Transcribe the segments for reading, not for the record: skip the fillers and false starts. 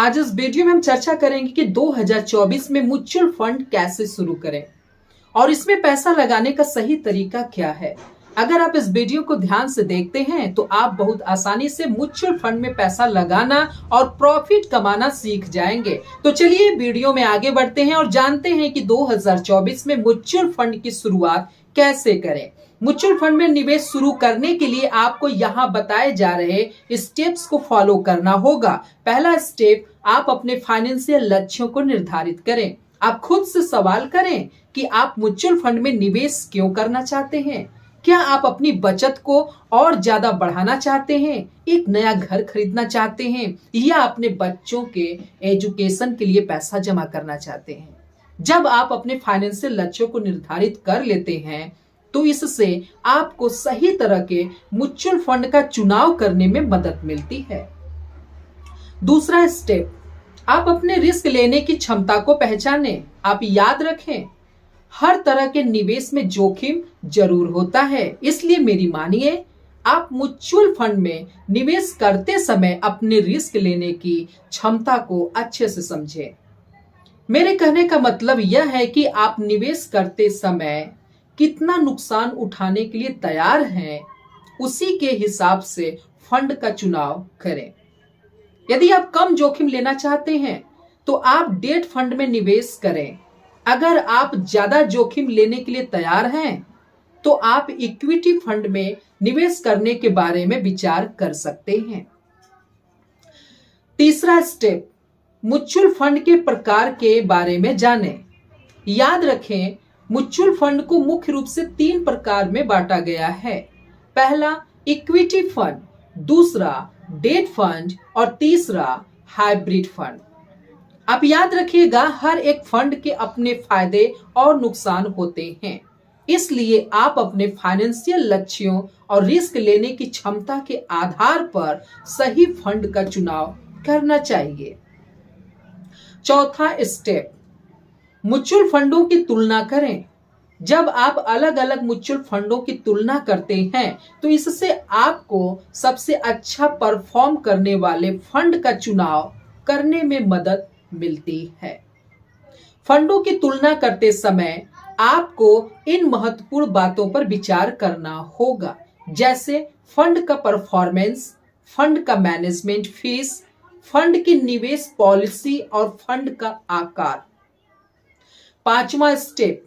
आज इस वीडियो में हम चर्चा करेंगे कि 2024 में म्यूचुअल फंड कैसे शुरू करें और इसमें पैसा लगाने का सही तरीका क्या है। अगर आप इस वीडियो को ध्यान से देखते हैं तो आप बहुत आसानी से म्यूचुअल फंड में पैसा लगाना और प्रॉफिट कमाना सीख जाएंगे। तो चलिए वीडियो में आगे बढ़ते हैं और जानते हैं कि 2024 में म्यूचुअल फंड की शुरुआत कैसे करें। म्यूचुअल फंड में निवेश शुरू करने के लिए आपको यहाँ बताए जा रहे स्टेप्स को फॉलो करना होगा। पहला स्टेप, आप अपने फाइनेंशियल लक्ष्यों को निर्धारित करें। आप खुद से सवाल करें कि आप म्यूचुअल फंड में निवेश क्यों करना चाहते हैं। क्या आप अपनी बचत को और ज्यादा बढ़ाना चाहते हैं, एक नया घर खरीदना चाहते हैं या अपने बच्चों के एजुकेशन के लिए पैसा जमा करना चाहते हैं। जब आप अपने फाइनेंशियल लक्ष्यों को निर्धारित कर लेते हैं तो इससे आपको सही तरह के म्यूचुअल फंड का चुनाव करने में मदद मिलती है। दूसरा स्टेप, आप अपने रिस्क लेने की क्षमता को पहचानें। आप याद रखें, हर तरह के निवेश में जोखिम जरूर होता है, इसलिए मेरी मानिए, आप म्यूचुअल फंड में निवेश करते समय अपने रिस्क लेने की क्षमता को अच्छे से समझें। मेरे कहने का मतलब यह है कि आप निवेश करते समय कितना नुकसान उठाने के लिए तैयार हैं, उसी के हिसाब से फंड का चुनाव करें। यदि आप कम जोखिम लेना चाहते हैं तो आप डेट फंड में निवेश करें। अगर आप ज्यादा जोखिम लेने के लिए तैयार हैं तो आप इक्विटी फंड में निवेश करने के बारे में विचार कर सकते हैं। तीसरा स्टेप, म्यूचुअल फंड के प्रकार के बारे में जानें। याद रखें, म्यूचुअल फंड को मुख्य रूप से 3 प्रकार में बांटा गया है। पहला इक्विटी फंड, दूसरा डेट फंड और तीसरा हाइब्रिड फंड। आप याद रखिएगा, हर एक फंड के अपने फायदे और नुकसान होते हैं, इसलिए आप अपने फाइनेंशियल लक्ष्यों और रिस्क लेने की क्षमता के आधार पर सही फंड का चुनाव करना चाहिए। चौथा स्टेप, म्यूचुअल फंडों की तुलना करें। जब आप अलग अलग म्यूचुअल फंडों की तुलना करते हैं तो इससे आपको सबसे अच्छा परफॉर्म करने वाले फंड का चुनाव करने में मदद मिलती है। फंडों की तुलना करते समय आपको इन महत्वपूर्ण बातों पर विचार करना होगा, जैसे फंड का परफॉर्मेंस, फंड का मैनेजमेंट फीस, फंड की निवेश पॉलिसी और फंड का आकार। पांचवा स्टेप,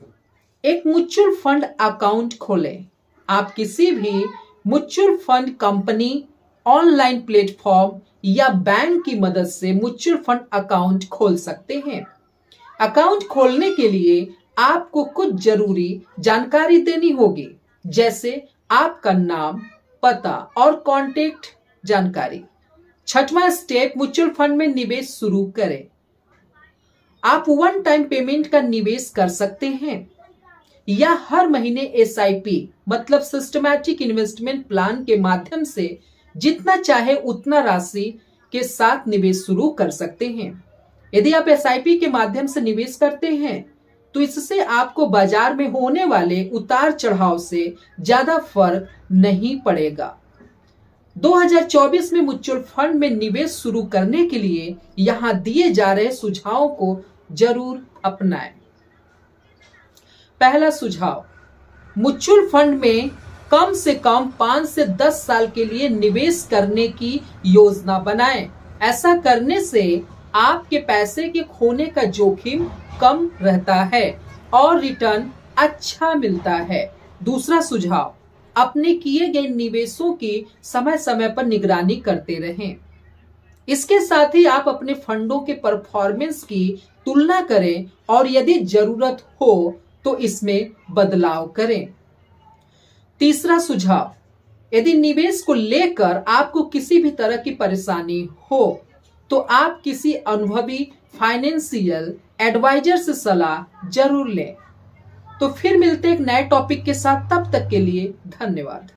एक म्यूचुअल फंड अकाउंट खोलें। आप किसी भी mutual fund company, online platform या बैंक की मदद से म्यूचुअल फंड अकाउंट खोल सकते हैं। अकाउंट खोलने के लिए आपको कुछ जरूरी जानकारी देनी होगी, जैसे आपका नाम, पता और कॉन्टेक्ट जानकारी। छठवां स्टेप, म्यूचुअल फंड में निवेश शुरू करें। आप वन टाइम पेमेंट का निवेश कर सकते हैं या हर महीने SIP मतलब सिस्टमैटिक इन्वेस्टमेंट प्लान के माध्यम से जितना चाहे उतना राशि के साथ निवेश शुरू कर सकते हैं। यदि आप SIP के माध्यम से निवेश करते हैं तो इससे आपको बाजार में होने वाले उतार चढ़ाव से ज्यादा फर्क नहीं पड़ेगा। 2024 में म्यूचुअल फंड में निवेश शुरू करने के लिए यहाँ दिए जा रहे सुझावों को जरूर अपनाएं। पहला सुझाव, म्यूचुअल फंड में कम से कम 5 से 10 साल के लिए निवेश करने की योजना बनाएं। ऐसा करने से आपके पैसे के खोने का जोखिम कम रहता है और रिटर्न अच्छा मिलता है। दूसरा सुझाव, अपने किए गए निवेशों की समय समय पर निगरानी करते रहें। इसके साथ ही आप अपने फंडों के परफॉर्मेंस की तुलना करें और यदि जरूरत हो तो इसमें बदलाव करें। तीसरा सुझाव, यदि निवेश को लेकर आपको किसी भी तरह की परेशानी हो तो आप किसी अनुभवी फाइनेंशियल एडवाइजर से सलाह जरूर लें। तो फिर मिलते हैं एक नए टॉपिक के साथ, तब तक के लिए धन्यवाद।